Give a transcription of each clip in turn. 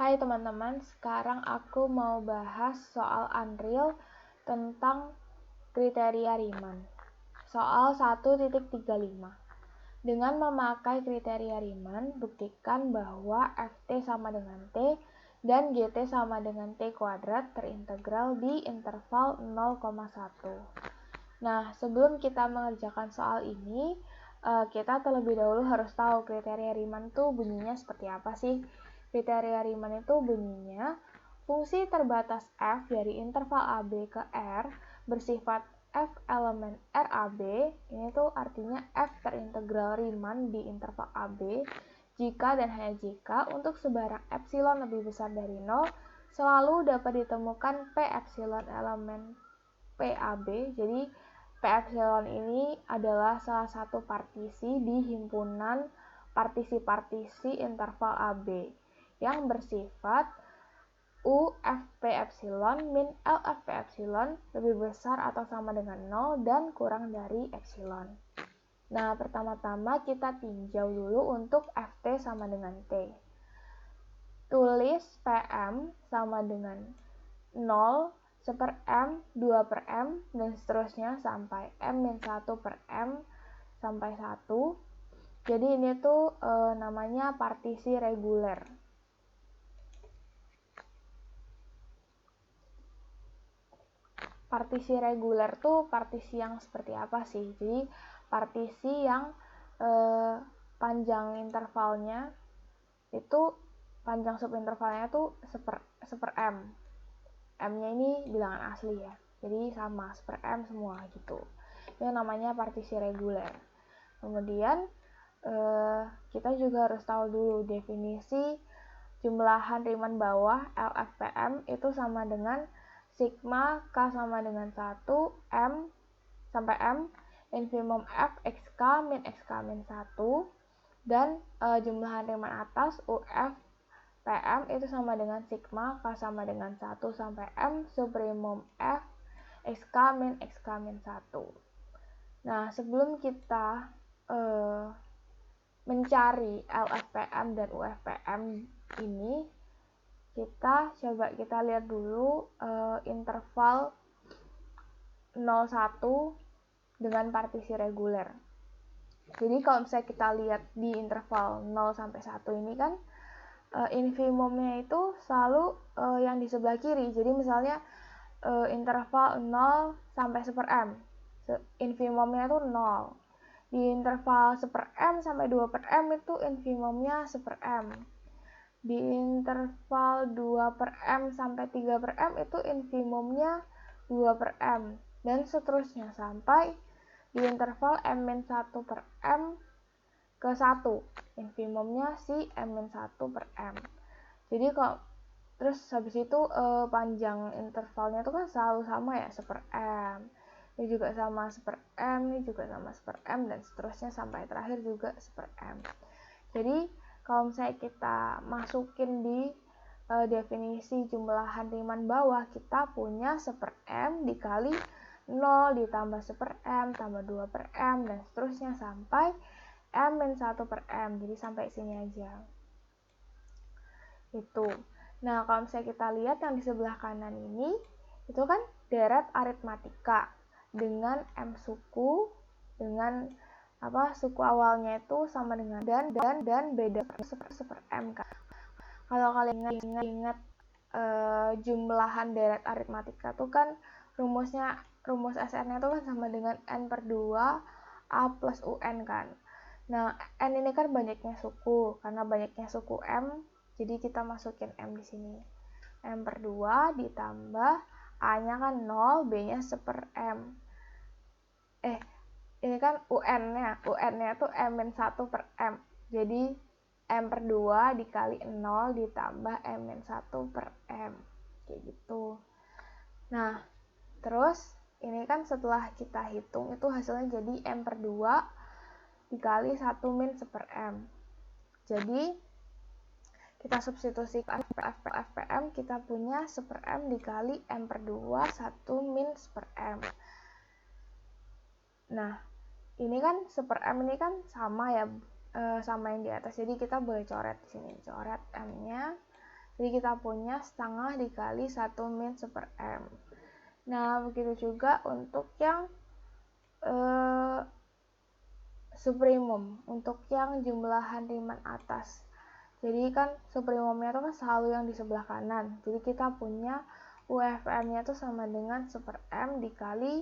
Hai teman-teman, sekarang aku mau bahas soal Unreal tentang kriteria Riemann. Soal 1.35. Dengan memakai kriteria Riemann, buktikan bahwa Ft sama dengan T dan Gt sama dengan T kuadrat terintegral di interval 0,1. Nah, sebelum kita mengerjakan soal ini, kita terlebih dahulu harus tahu kriteria Riemann itu bunyinya seperti apa sih. Kriteria Riemann itu bunyinya, fungsi terbatas f dari interval AB ke R bersifat f elemen RAB, ini tuh artinya f terintegral Riemann di interval AB, jika dan hanya jika untuk sebarang epsilon lebih besar dari 0, selalu dapat ditemukan P epsilon elemen PAB. Jadi P epsilon ini adalah salah satu partisi di himpunan partisi-partisi interval AB yang bersifat UFP epsilon min LFP epsilon lebih besar atau sama dengan 0 dan kurang dari epsilon. Nah, pertama-tama kita tinjau dulu untuk Ft sama dengan T. Tulis Pm sama dengan 0, 1/m, 2/m, dan seterusnya sampai m-1 per m sampai 1. Jadi ini tuh namanya partisi reguler. Partisi reguler tuh partisi yang seperti apa sih? Jadi partisi yang panjang intervalnya itu, panjang subintervalnya tuh 1/m. M-nya ini bilangan asli ya, jadi sama 1/m semua gitu. Itu namanya partisi reguler. Kemudian kita juga harus tahu dulu definisi jumlahan Riemann bawah LFPM itu sama dengan sigma K sama dengan 1 M sampai M infimum F XK min XK min 1, dan jumlahan Riemann atas UF PM itu sama dengan sigma K sama dengan 1 sampai M subrimum F XK min XK min 1. Nah, sebelum kita mencari LFPM dan UFPM ini, kita lihat dulu interval 0,1 dengan partisi reguler. Jadi kalau misalnya kita lihat di interval 0 sampai 1 ini kan infimumnya itu selalu yang di sebelah kiri. Jadi misalnya interval 0 sampai 1/m, infimumnya itu 0. Di interval 1/m sampai 2/m itu infimumnya 1/m. Di interval 2/m sampai 3/m itu infimumnya 2/m, dan seterusnya sampai di interval m-1/m ke 1, infimumnya si m-1/m. Jadi kalau terus habis itu panjang intervalnya itu kan selalu sama ya, 1/m. Ini juga sama 1/m, ini juga sama 1/m, dan seterusnya sampai terakhir juga 1/m. Jadi kalau misalnya kita masukin di definisi jumlahan Riemann bawah, kita punya 1/m dikali 0 ditambah 1/m tambah 2/m dan seterusnya sampai m-1/m. Jadi sampai sini aja. Itu. Nah, kalau misalnya kita lihat yang di sebelah kanan ini, itu kan deret aritmatika dengan M suku, dengan suku awalnya itu sama dengan dan beda 1/m kan. Kalau kalian ingat jumlahan deret aritmatika tuh kan rumus SR-nya tuh kan sama dengan n/2 A plus UN kan. Nah, n ini kan banyaknya suku, karena banyaknya suku M, jadi kita masukin M di sini. M/2 ditambah A-nya kan 0, B-nya 1/m. Ini kan UN-nya tuh M-1/m. Jadi M/2 dikali 0 ditambah M-1/m. Kayak gitu. Nah, terus ini kan setelah kita hitung itu hasilnya jadi M/2 dikali 1 min 1/m. Jadi kita substitusikan FPM, kita punya 1/m dikali M/2 1 min 1/m. Nah, ini kan 1/m ini kan sama ya, sama yang di atas. Jadi kita boleh coret di sini, coret M-nya. Jadi kita punya setengah dikali 1 min 1/m. Nah, begitu juga untuk yang supremum, untuk yang jumlahan Riemann atas. Jadi kan supremumnya itu kan selalu yang di sebelah kanan. Jadi kita punya UFM-nya itu sama dengan 1/m dikali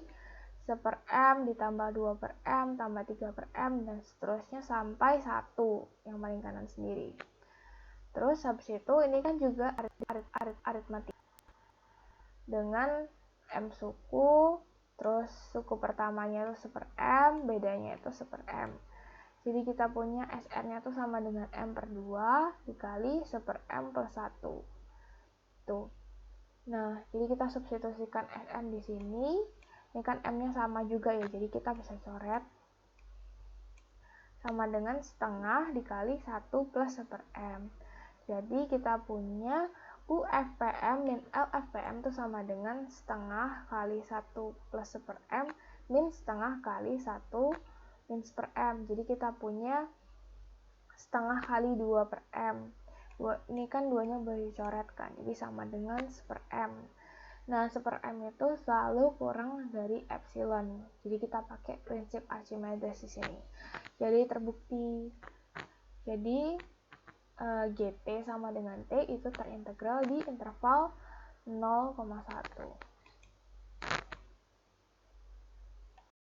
1/m ditambah 2/m tambah 3/m dan seterusnya sampai 1 yang paling kanan sendiri. Terus habis itu ini kan juga aritmatik dengan M suku, terus suku pertamanya itu 1/m, bedanya itu 1/m. Jadi kita punya SR-nya itu sama dengan M/2 dikali 1/m plus 1. Tuh. Nah, jadi kita substitusikan SN di sini. Ini kan M-nya sama juga ya, jadi kita bisa coret. Sama dengan setengah dikali 1 plus 1/m. Jadi kita punya UFPM min LFPM itu sama dengan setengah kali 1 plus 1/m min setengah kali 1 min 1/m. Jadi kita punya setengah kali 2/m. Ini kan 2-nya boleh dicoret kan, jadi sama dengan 1/m. Nah, 1/m itu selalu kurang dari epsilon. Jadi kita pakai prinsip Archimedes di sini. Jadi terbukti. Jadi GT sama dengan T itu terintegral di interval 0,1.